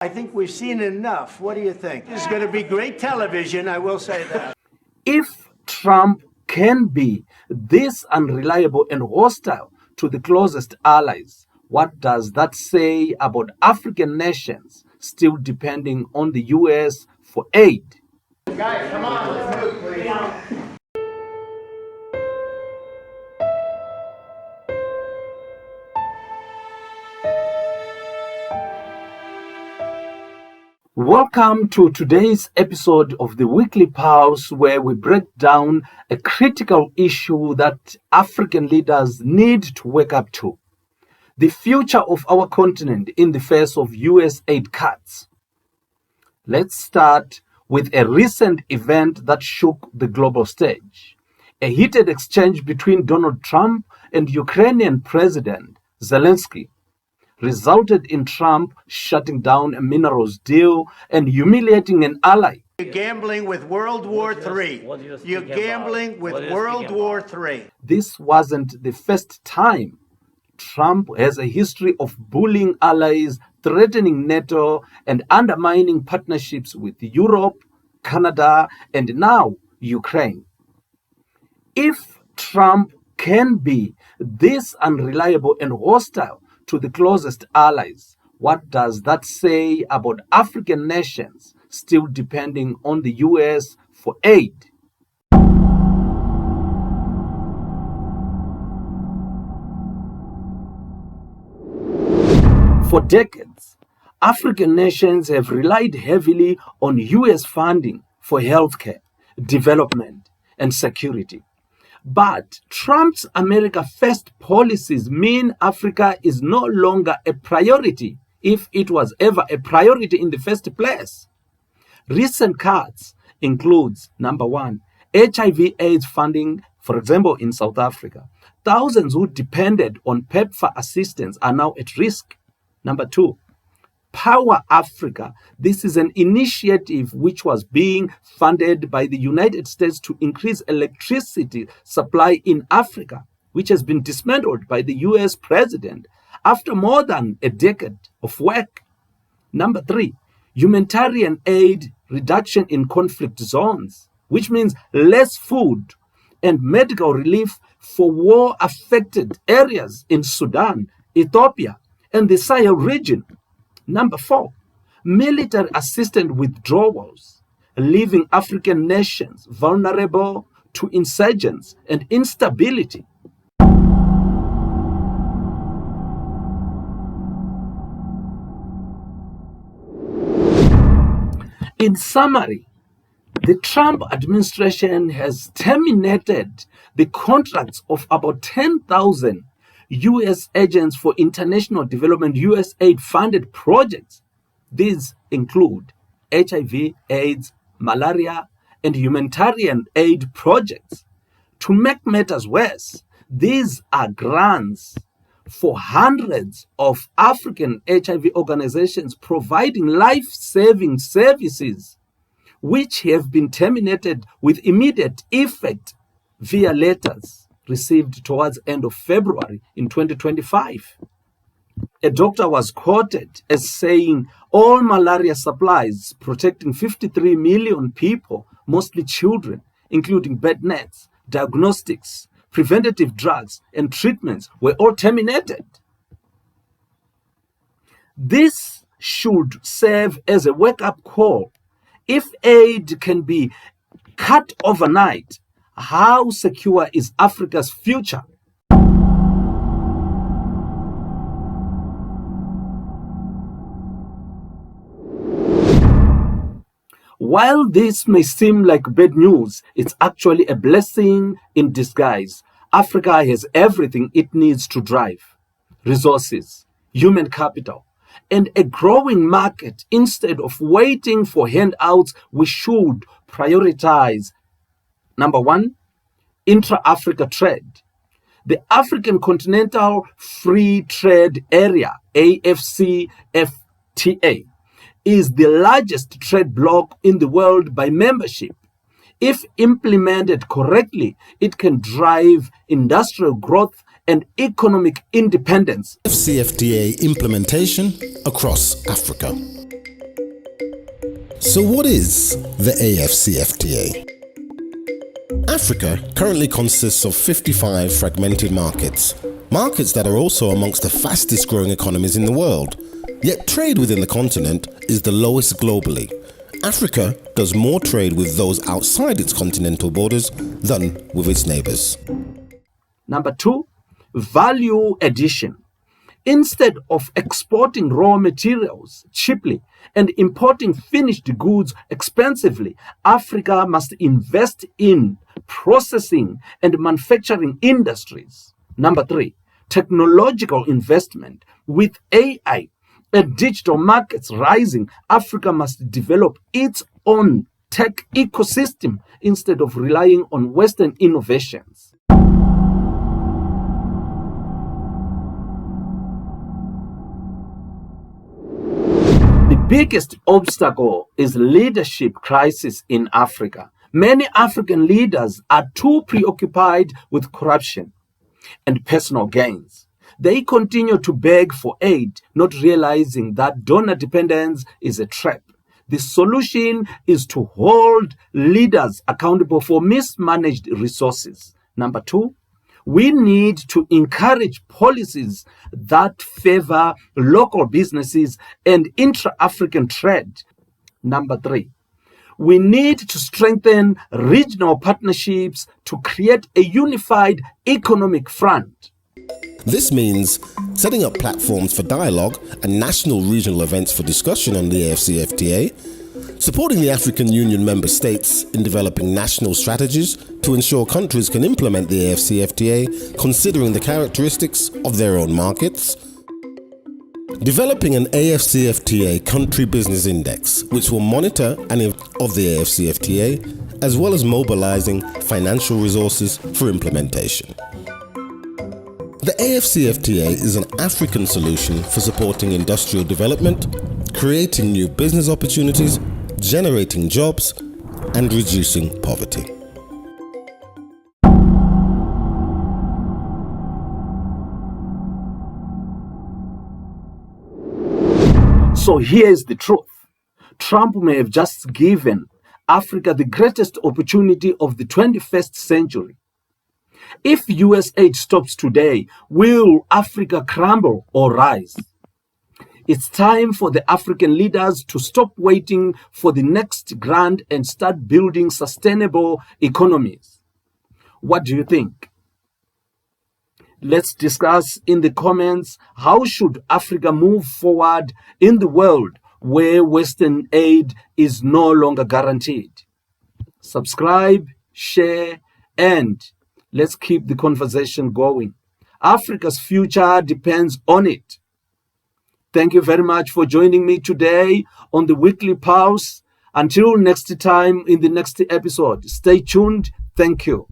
I think we've seen enough. What do you think? This is going to be great television, I will say that. If Trump can be this unreliable and hostile to the closest allies, what does that say about African nations still depending on the US for aid? Guys, come on, let's move, please. Welcome to today's episode of the Weekly Pulse, where we break down a critical issue that African leaders need to wake up to: the future of our continent in the face of US aid cuts. Let's start with a recent event that shook the global stage: a heated exchange between Donald Trump and Ukrainian President Zelensky resulted in Trump shutting down a minerals deal and humiliating an ally. You're gambling with World War III. You're gambling with World War III. This wasn't the first time. Trump has a history of bullying allies, threatening NATO, and undermining partnerships with Europe, Canada, and now Ukraine. If Trump can be this unreliable and hostile to the closest allies, what does that say about African nations still depending on the US for aid? For decades, African nations have relied heavily on US funding for healthcare, development, and security. But Trump's America First policies mean Africa is no longer a priority, if it was ever a priority in the first place. Recent cuts includes, number one, HIV/AIDS funding, for example, in South Africa. Thousands who depended on PEPFAR assistance are now at risk. Number two, Power Africa. This is an initiative which was being funded by the United States to increase electricity supply in Africa, which has been dismantled by the US president after more than a decade of work. Number three, humanitarian aid reduction in conflict zones, which means less food and medical relief for war-affected areas in Sudan, Ethiopia, and the Sahel region. Number four, military assisted withdrawals, leaving African nations vulnerable to insurgents and instability. In summary, the Trump administration has terminated the contracts of about 10,000 U.S. agents for international development USAID funded projects. These include HIV, AIDS, malaria, and humanitarian aid projects. To make matters worse, these are grants for hundreds of African HIV organizations providing life-saving services, which have been terminated with immediate effect via letters received towards end of February in 2025. A doctor was quoted as saying all malaria supplies protecting 53 million people, mostly children, including bed nets, diagnostics, preventative drugs, and treatments, were all terminated. This should serve as a wake-up call. If aid can be cut overnight, how secure is Africa's future? While this may seem like bad news, it's actually a blessing in disguise. Africa has everything it needs to drive: resources, human capital, and a growing market. Instead of waiting for handouts, we should prioritize: number one, intra-Africa trade. The African Continental Free Trade Area, AfCFTA, is the largest trade bloc in the world by membership. If implemented correctly, it can drive industrial growth and economic independence. AfCFTA implementation across Africa. So what is the AfCFTA? Africa currently consists of 55 fragmented markets that are also amongst the fastest growing economies in the world. Yet trade within the continent is the lowest globally. Africa does more trade with those outside its continental borders than with its neighbors. Number 2, value addition. Instead of exporting raw materials cheaply and importing finished goods expensively, Africa must invest in processing and manufacturing industries. Number 3, technological investment. With AI and digital markets rising, Africa must develop its own tech ecosystem instead of relying on Western innovations. The biggest obstacle is leadership crisis in Africa. Many African leaders are too preoccupied with corruption and personal gains. They continue to beg for aid, not realizing that donor dependence is a trap. The solution is to hold leaders accountable for mismanaged resources. Number 2, we need to encourage policies that favor local businesses and intra-African trade. Number 3, we need to strengthen regional partnerships to create a unified economic front. This means setting up platforms for dialogue and national regional events for discussion on the AfCFTA, supporting the African Union member states in developing national strategies to ensure countries can implement the AfCFTA considering the characteristics of their own markets, developing an AfCFTA country business index which will monitor of the AfCFTA, as well as mobilizing financial resources for implementation. The AfCFTA is an African solution for supporting industrial development, creating new business opportunities, generating jobs, and reducing poverty. So here is the truth. Trump may have just given Africa the greatest opportunity of the 21st century. If US aid stops today, will Africa crumble or rise? It's time for the African leaders to stop waiting for the next grant and start building sustainable economies. What do you think? Let's discuss in the comments, how should Africa move forward in the world where Western aid is no longer guaranteed? Subscribe, share, and let's keep the conversation going. Africa's future depends on it. Thank you very much for joining me today on the Weekly Pulse. Until next time in the next episode, stay tuned. Thank you.